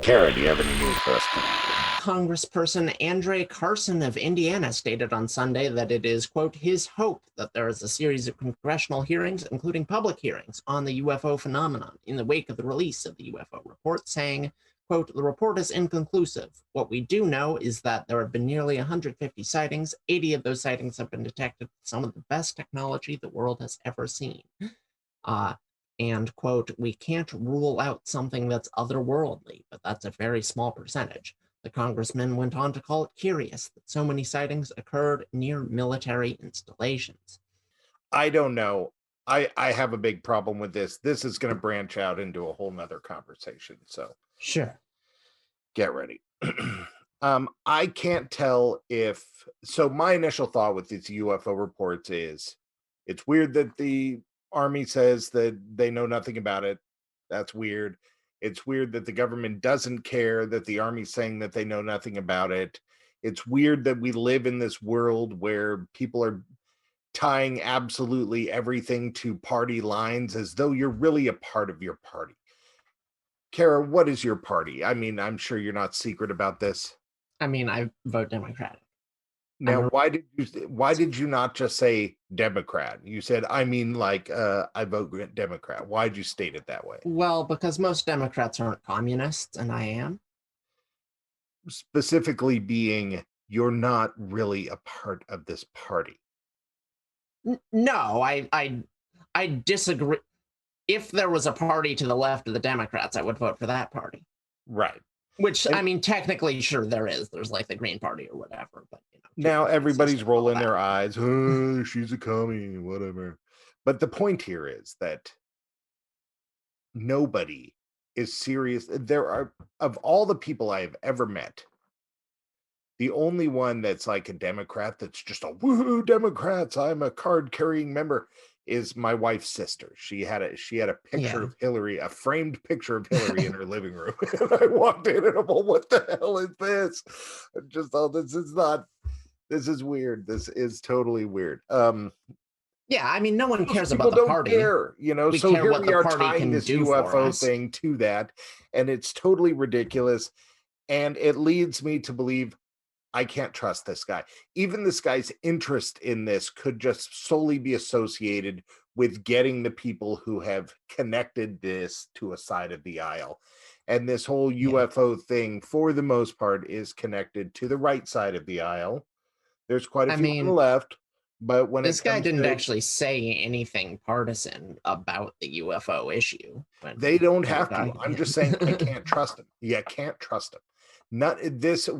Kara, do you have any news for us tonight? Congressperson Andre Carson of Indiana stated on Sunday that it is, quote, his hope that there is a series of congressional hearings, including public hearings, on the UFO phenomenon in the wake of the release of the UFO report, saying, quote, the report is inconclusive. What we do know is that there have been nearly 150 sightings. 80 of those sightings have been detected with some of the best technology the world has ever seen. And, quote, we can't rule out something that's otherworldly, but that's a very small percentage. The congressman went on to call it curious that so many sightings occurred near military installations. I don't know. I have a big problem with this. This is going to branch out into a whole nother conversation. So Sure. get ready. I can't tell if, so my initial thought with these UFO reports is it's weird that the Army says that they know nothing about it. That's weird. It's weird that the government doesn't care that the Army's saying that they know nothing about it. It's weird that we live in this world where people are tying absolutely everything to party lines as though you're really a part of your party. Kara, what is your party? I mean, I'm sure you're not secret about this. I mean, I vote Democratic. Now, why did you not just say Democrat? You said, I mean, like, I vote Democrat. Why'd you state it that way? Well, because most Democrats aren't communists, and I am. Specifically being, you're not really a part of this party. No, I disagree. If there was a party to the left of the Democrats, I would vote for that party. Right. Which, I mean, technically, sure, there is. There's like the Green Party or whatever. But now everybody's rolling their eyes. Oh, she's a commie, whatever. But the point here is that nobody is serious. There are, of all the people I have ever met, the only one that's like a Democrat that's just a woohoo Democrats, I'm a card-carrying member, is my wife's sister. She had a picture of Hillary, a framed picture of Hillary in her living room. And I walked in and I'm all, what the hell is this? I just thought this is weird. This is totally weird. Yeah, I mean, no one cares people about the don't party. Care, you know. We so care here what we the are party tying can this do for UFO us. thing to that, and it's totally ridiculous. And it leads me to believe I can't trust this guy. Even this guy's interest in this could just solely be associated with getting the people who have connected this to a side of the aisle. And this whole UFO thing, for the most part, is connected to the right side of the aisle. There's quite a few on the left, but when this guy didn't actually say anything partisan about the UFO issue. They don't have to. I'm just saying I can't trust him. Yeah, can't trust him. Not this.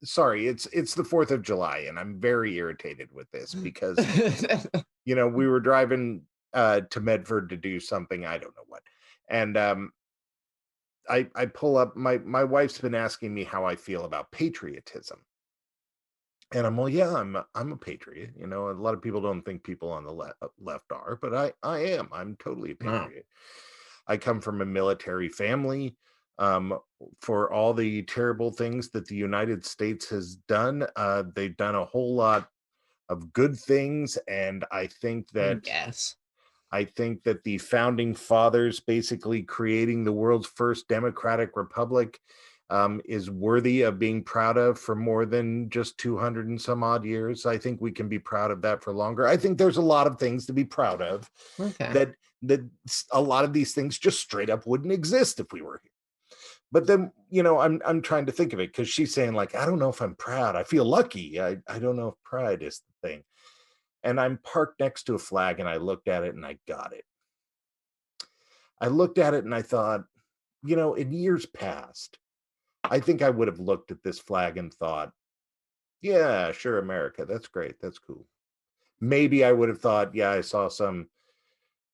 Sorry, it's the 4th of July, and I'm very irritated with this because we were driving to Medford to do something, I don't know what, and I pull up. My wife's been asking me how I feel about patriotism, and I'm, well, yeah, I'm a patriot. A lot of people don't think people on the left are, but I am. I'm totally a patriot. I come from a military family. For all the terrible things that the United States has done, they've done a whole lot of good things, and I think that the founding fathers basically creating the world's first democratic republic is worthy of being proud of for more than just 200 and some odd years. I think we can be proud of that for longer. I think there's a lot of things to be proud of. That a lot of these things just straight up wouldn't exist if we were here. But then, I'm trying to think of it because she's saying, like, I don't know if I'm proud. I feel lucky. I don't know if pride is the thing. And I'm parked next to a flag and I looked at it and I got it. I looked at it and I thought, in years past, I think I would have looked at this flag and thought, yeah, sure, America. That's great. That's cool. Maybe I would have thought, yeah, I saw some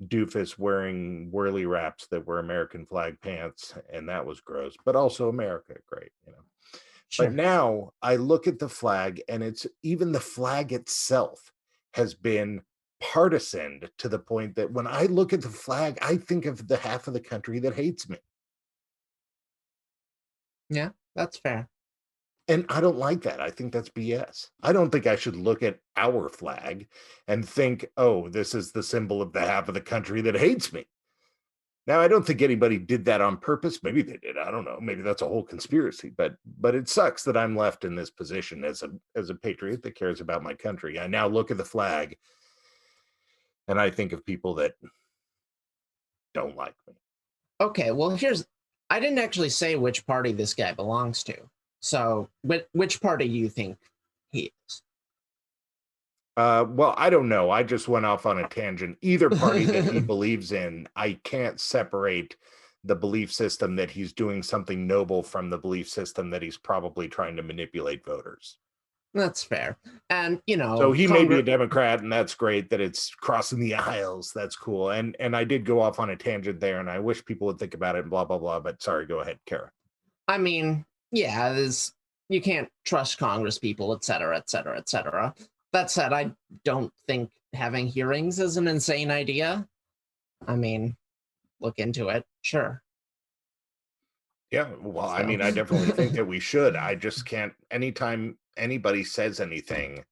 doofus wearing whirly wraps that were American flag pants, and that was gross, but also America, great, Sure. But now I look at the flag, and it's even the flag itself has been partisan to the point that when I look at the flag, I think of the half of the country that hates me. Yeah, that's fair. And I don't like that. I think that's BS. I don't think I should look at our flag and think, oh, this is the symbol of the half of the country that hates me. Now, I don't think anybody did that on purpose. Maybe they did. I don't know. Maybe that's a whole conspiracy. But it sucks that I'm left in this position as a patriot that cares about my country. I now look at the flag and I think of people that don't like me. Okay, well, I didn't actually say which party this guy belongs to. So, which party do you think he is? Well, I don't know. I just went off on a tangent. Either party that he believes in, I can't separate the belief system that he's doing something noble from the belief system that he's probably trying to manipulate voters. That's fair. And, so he may be a Democrat, and that's great that it's crossing the aisles. That's cool. And I did go off on a tangent there, and I wish people would think about it and blah, blah, blah. But sorry, go ahead, Kara. I mean, yeah, you can't trust Congress people, et cetera, et cetera, et cetera. That said, I don't think having hearings is an insane idea. I mean, look into it, sure. Yeah, well, I mean, I definitely think that we should. I just can't, anytime anybody says anything,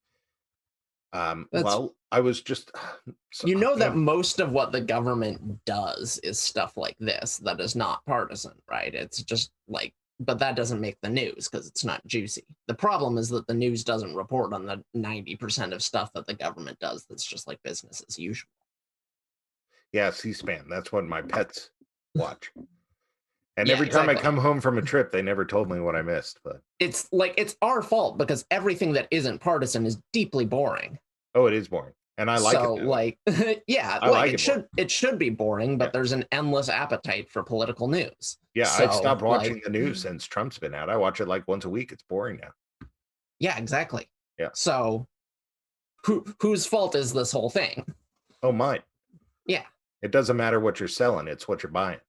well, I was just... that most of what the government does is stuff like this that is not partisan, right? It's just like, but that doesn't make the news because it's not juicy. The problem is that the news doesn't report on the 90% of stuff that the government does that's just like business as usual. Yeah, C-SPAN. That's what my pets watch. And every time I come home from a trip, they never told me what I missed. But it's our fault because everything that isn't partisan is deeply boring. Oh, it is boring. And I like it. So, like, yeah, it should be boring, but there's an endless appetite for political news. Yeah, I've stopped watching the news since Trump's been out. I watch it like once a week. It's boring now. Yeah, exactly. Yeah. So whose fault is this whole thing? Oh, mine. Yeah. It doesn't matter what you're selling. It's what you're buying.